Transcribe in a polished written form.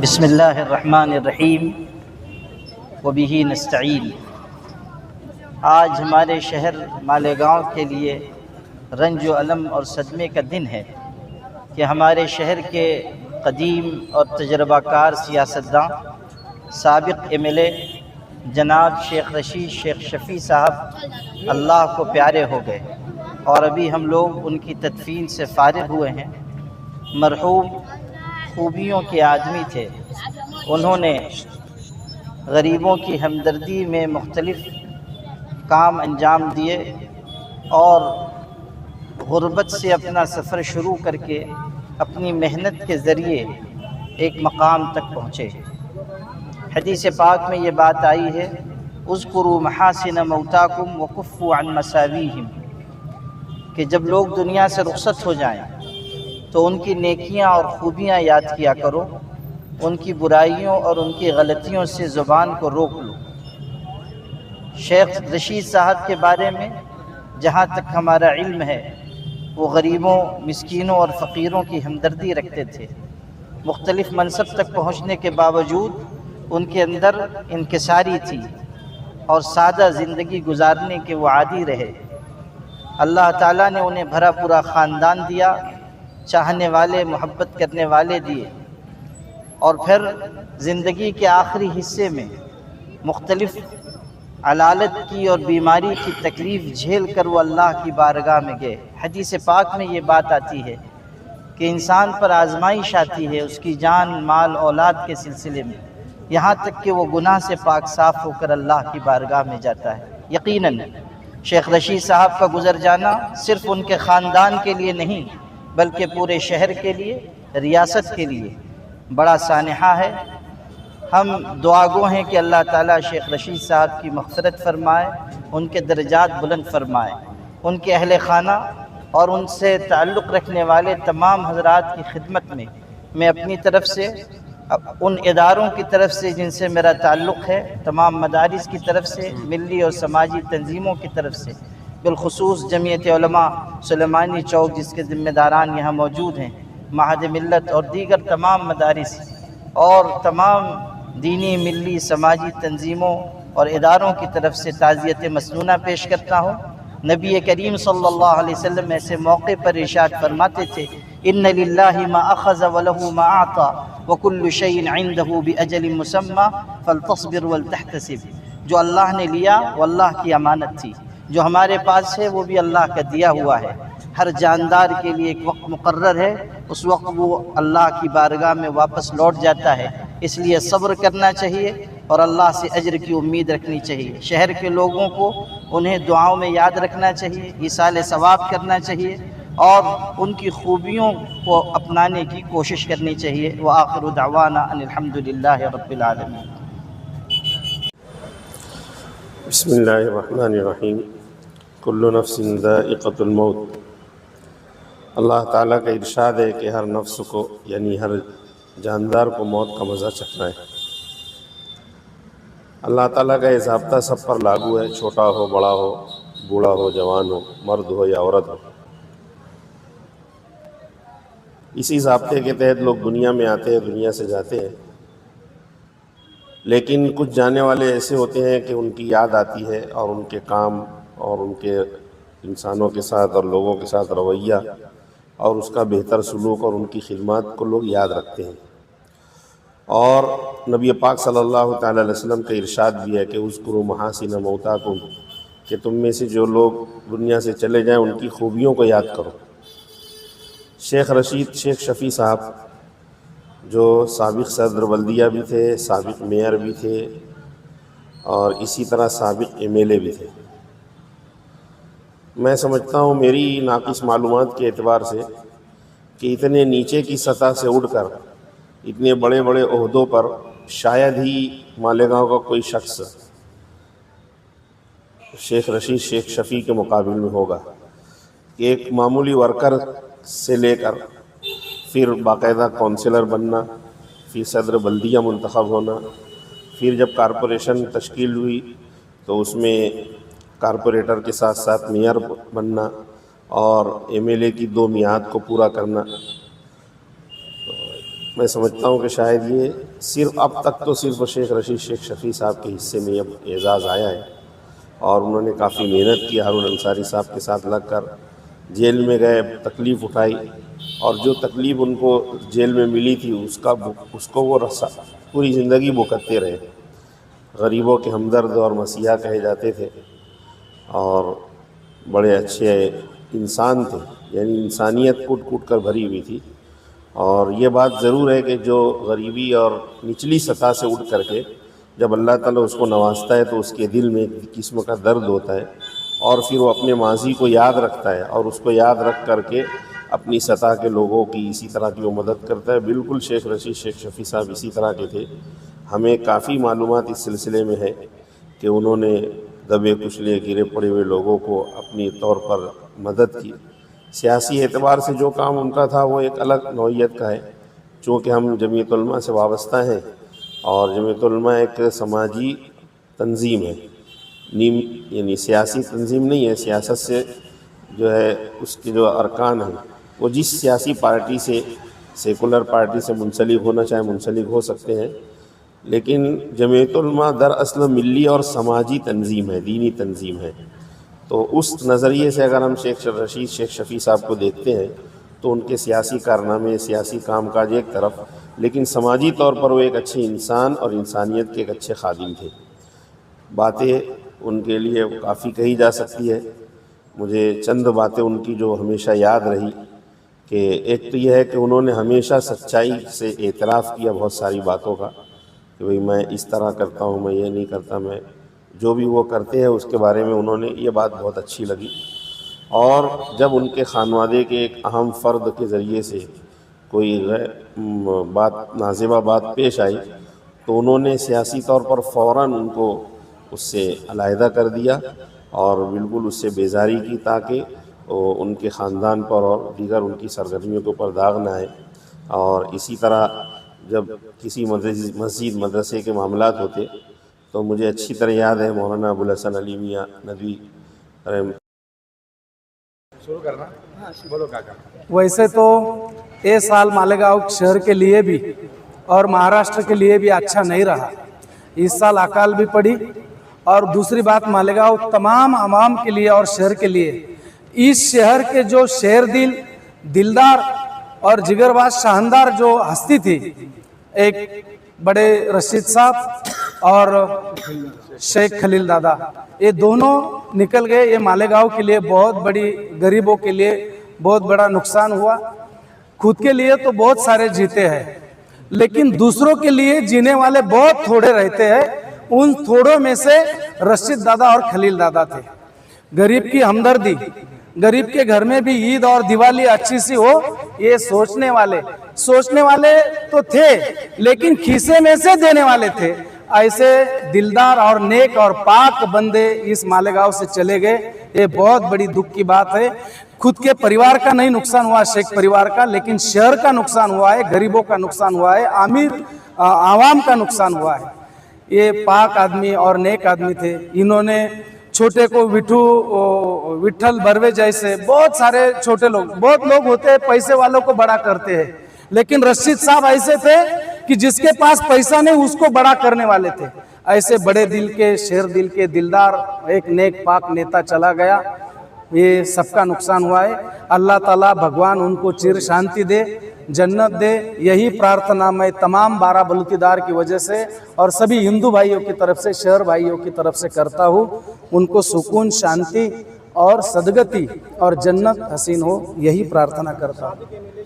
بسم اللہ الرحمن الرحیم وبہ نستعین۔ آج ہمارے شہر مالیگاؤں کے لیے رنج و الم اور صدمے کا دن ہے کہ ہمارے شہر کے قدیم اور تجربہ کار سیاستداں سابق MLA جناب شیخ رشید شیخ شفیع صاحب اللہ کو پیارے ہو گئے، اور ابھی ہم لوگ ان کی تدفین سے فارغ ہوئے ہیں۔ مرحوم خوبیوں کے آدمی تھے، انہوں نے غریبوں کی ہمدردی میں مختلف کام انجام دیے اور غربت سے اپنا سفر شروع کر کے اپنی محنت کے ذریعے ایک مقام تک پہنچے۔ حدیث پاک میں یہ بات آئی ہے، اذکروا محاسن موتاکم وکفوا عن مساویہم، کہ جب لوگ دنیا سے رخصت ہو جائیں تو ان کی نیکیاں اور خوبیاں یاد کیا کرو، ان کی برائیوں اور ان کی غلطیوں سے زبان کو روک لو۔ شیخ رشید صاحب کے بارے میں جہاں تک ہمارا علم ہے، وہ غریبوں، مسکینوں اور فقیروں کی ہمدردی رکھتے تھے۔ مختلف منصب تک پہنچنے کے باوجود ان کے اندر انکساری تھی اور سادہ زندگی گزارنے کے وہ عادی رہے۔ اللہ تعالیٰ نے انہیں بھرا پورا خاندان دیا، چاہنے والے، محبت کرنے والے دیے، اور پھر زندگی کے آخری حصے میں مختلف علالت کی اور بیماری کی تکلیف جھیل کر وہ اللہ کی بارگاہ میں گئے۔ حدیث پاک میں یہ بات آتی ہے کہ انسان پر آزمائش آتی ہے اس کی جان، مال، اولاد کے سلسلے میں، یہاں تک کہ وہ گناہ سے پاک صاف ہو کر اللہ کی بارگاہ میں جاتا ہے۔ یقیناً شیخ رشید صاحب کا گزر جانا صرف ان کے خاندان کے لیے نہیں بلکہ پورے شہر کے لیے، ریاست کے لیے بڑا سانحہ ہے۔ ہم دعا گو ہیں کہ اللہ تعالیٰ شیخ رشید صاحب کی مغفرت فرمائے، ان کے درجات بلند فرمائے، ان کے اہل خانہ اور ان سے تعلق رکھنے والے تمام حضرات کی خدمت میں اپنی طرف سے، ان اداروں کی طرف سے جن سے میرا تعلق ہے، تمام مدارس کی طرف سے، ملی اور سماجی تنظیموں کی طرف سے، بالخصوص جمعیت علماء سلیمانی چوک جس کے ذمہ داران یہاں موجود ہیں، معہد ملت اور دیگر تمام مدارس اور تمام دینی، ملی، سماجی تنظیموں اور اداروں کی طرف سے تعزیت مسنونہ پیش کرتا ہوں۔ نبی کریم صلی اللہ علیہ وسلم ایسے موقع پر ارشاد فرماتے تھے، ان للہ ما اخذ ولہ ما اعطى وکل شیء عنده باجل مسمى فلتصبر ولتحتسب۔ جو اللہ نے لیا وہ اللہ کی امانت تھی، جو ہمارے پاس ہے وہ بھی اللہ کا دیا ہوا ہے۔ ہر جاندار کے لیے ایک وقت مقرر ہے، اس وقت وہ اللہ کی بارگاہ میں واپس لوٹ جاتا ہے، اس لیے صبر کرنا چاہیے اور اللہ سے اجر کی امید رکھنی چاہیے۔ شہر کے لوگوں کو انہیں دعاؤں میں یاد رکھنا چاہیے، ایصال ثواب کرنا چاہیے اور ان کی خوبیوں کو اپنانے کی کوشش کرنی چاہیے۔ وآخر دعوانا ان الحمد للہ رب العالمین۔ بسم اللہ الرحمن الرحیم۔ کل نفس ذائقۃ الموت۔ اللہ تعالیٰ کا ارشاد ہے کہ ہر نفس کو، یعنی ہر جاندار کو موت کا مزہ چکھنا ہے۔ اللہ تعالیٰ کا یہ ضابطہ سب پر لاگو ہے، چھوٹا ہو، بڑا ہو، بوڑھا ہو، جوان ہو، مرد ہو یا عورت ہو۔ اسی ضابطے کے تحت لوگ دنیا میں آتے ہیں، دنیا سے جاتے ہیں، لیکن کچھ جانے والے ایسے ہوتے ہیں کہ ان کی یاد آتی ہے اور ان کے کام اور ان کے انسانوں کے ساتھ اور لوگوں کے ساتھ رویہ اور اس کا بہتر سلوک اور ان کی خدمات کو لوگ یاد رکھتے ہیں۔ اور نبی پاک صلی اللہ تعالیٰ علیہ وسلم کا ارشاد بھی ہے کہ اذکروا محاسن موتاکم، کہ تم میں سے جو لوگ دنیا سے چلے جائیں ان کی خوبیوں کو یاد کرو۔ شیخ رشید شیخ شفیع صاحب جو سابق صدر بلدیہ بھی تھے، سابق میئر بھی تھے اور اسی طرح سابق MLA بھی تھے۔ میں سمجھتا ہوں میری ناقص معلومات کے اعتبار سے کہ اتنے نیچے کی سطح سے اٹھ کر اتنے بڑے بڑے عہدوں پر شاید ہی مالیگاؤں کا کوئی شخص شیخ رشید شیخ شفیع کے مقابل میں ہوگا کہ ایک معمولی ورکر سے لے کر پھر باقاعدہ کونسلر بننا، پھر صدر بلدیہ منتخب ہونا، پھر جب کارپوریشن تشکیل ہوئی تو اس میں کارپوریٹر کے ساتھ ساتھ میئر بننا اور MLA کی 2 میعاد کو پورا کرنا۔ میں سمجھتا ہوں کہ شاید یہ صرف اب تک تو صرف شیخ رشید شیخ شفیع صاحب کے حصے میں اب اعزاز آیا ہے، اور انہوں نے کافی محنت کی، ہارون انصاری صاحب کے ساتھ لگ کر جیل میں گئے، تکلیف اٹھائی، اور جو تکلیف ان کو جیل میں ملی تھی اس کو وہ پوری زندگی بھگتتے رہے۔ غریبوں کے ہمدرد اور مسیحا کہے جاتے تھے، اور بڑے اچھے انسان تھے، یعنی انسانیت کوٹ کوٹ کر بھری ہوئی تھی۔ اور یہ بات ضرور ہے کہ جو غریبی اور نچلی سطح سے اٹھ کر کے جب اللہ تعالیٰ اس کو نوازتا ہے تو اس کے دل میں ایک قسم کا درد ہوتا ہے، اور پھر وہ اپنے ماضی کو یاد رکھتا ہے، اور اس کو یاد رکھ کر کے اپنی سطح کے لوگوں کی اسی طرح کی وہ مدد کرتا ہے۔ بالکل شیخ رشید شیخ شفیع صاحب اسی طرح کے تھے۔ ہمیں کافی معلومات اس سلسلے میں ہے کہ انہوں نے دبے کچلے گرے پڑے ہوئے لوگوں کو اپنی طور پر مدد کی۔ سیاسی اعتبار سے جو کام ان کا تھا وہ ایک الگ نوعیت کا ہے، چونکہ ہم جمعیت علماء سے وابستہ ہیں، اور جمعیت علماء ایک سماجی تنظیم ہے، یعنی سیاسی تنظیم نہیں ہے۔ سیاست سے جو ہے اس کے جو ارکان ہیں وہ جس سیاسی پارٹی سے، سیکولر پارٹی سے منسلک ہونا چاہے منسلک ہو سکتے ہیں، لیکن جمعیت علماء دراصل ملی اور سماجی تنظیم ہے، دینی تنظیم ہے۔ تو اس نظریے سے اگر ہم شیخ رشید شیخ شفیع صاحب کو دیکھتے ہیں تو ان کے سیاسی کارنامے، سیاسی کام کاج ایک طرف، لیکن سماجی طور پر وہ ایک اچھے انسان اور انسانیت کے ایک اچھے خادم تھے۔ باتیں ان کے لیے کافی کہی جا سکتی ہے، مجھے چند باتیں ان کی جو ہمیشہ یاد رہی، کہ ایک تو یہ ہے کہ انہوں نے ہمیشہ سچائی سے اعتراف کیا بہت ساری باتوں کا، کہ بھئی میں اس طرح کرتا ہوں، میں یہ نہیں کرتا، میں جو بھی وہ کرتے ہیں اس کے بارے میں انہوں نے، یہ بات بہت اچھی لگی۔ اور جب ان کے خانوادے کے ایک اہم فرد کے ذریعے سے کوئی بات نازیبہ بات پیش آئی تو انہوں نے سیاسی طور پر فوراً ان کو اس سے علیحدہ کر دیا، اور بالکل اس سے بیزاری کی، تاکہ ان کے خاندان پر اور دیگر ان کی سرگرمیوں کے اوپر داغ نہ آئے۔ اور اسی طرح جب کسی مسجد مدرسے کے معاملات ہوتے تو مجھے اچھی طرح یاد ہے مولانا ابوالحسن علی میاں ندوی ویسے تو یہ سال مالیگاؤں شہر کے لیے بھی اور مہاراشٹر کے لیے بھی اچھا نہیں رہا۔ اس سال اکال بھی پڑی، اور دوسری بات مالیگاؤں تمام عوام کے لیے اور شہر کے لیے، اس شہر کے جو شہر دلدار اور جگرباز شاندار جو ہستی تھی، ایک بڑے رشید صاحب اور شیخ خلیل دادا، یہ دونوں نکل گئے۔ یہ مالیگاؤں کے لیے بہت بڑی، غریبوں کے لیے بہت بڑا نقصان ہوا۔ خود کے لیے تو بہت سارے جیتے ہیں، لیکن دوسروں کے لیے جینے والے بہت تھوڑے رہتے ہیں۔ ان تھوڑوں میں سے رشید دادا اور خلیل دادا تھے۔ غریب کی ہمدردی، غریب کے گھر میں بھی عید اور دیوالی اچھی سی ہو، یہ سوچنے والے تو تھے، لیکن کھیسے میں سے دینے والے تھے۔ ایسے دلدار اور نیک اور پاک بندے اس مالیگاؤں سے چلے گئے، یہ بہت بڑی دکھ کی بات ہے۔ خود کے پریوار کا نہیں نقصان ہوا، شیخ پریوار کا، لیکن شہر کا نقصان ہوا ہے، غریبوں کا نقصان ہوا ہے، عوام کا نقصان ہوا ہے۔ یہ پاک آدمی اور نیک آدمی تھے۔ انہوں نے چھوٹے کو وٹھل بروے جیسے بہت سارے چھوٹے لوگ، بہت لوگ ہوتے ہیں پیسے والوں کو بڑا کرتے ہیں، لیکن رشید صاحب ایسے تھے کہ جس کے پاس پیسہ نہیں اس کو بڑا کرنے والے تھے۔ ایسے بڑے دل کے، شیر دل کے دلدار ایک نیک پاک نیتا چلا گیا، یہ سب کا نقصان ہوا ہے۔ اللہ تعالیٰ بھگوان ان کو چیر شانتی دے، جنت دے، یہی پرارتھنا میں تمام 12 بلوتی دار کی وجہ سے اور سبھی ہندو بھائیوں کی طرف سے، شہر بھائیوں کی طرف سے کرتا ہوں۔ ان کو سکون، شانتی اور صدگتی اور جنت حسین ہو، یہی پرارتھنا کرتا ہوں۔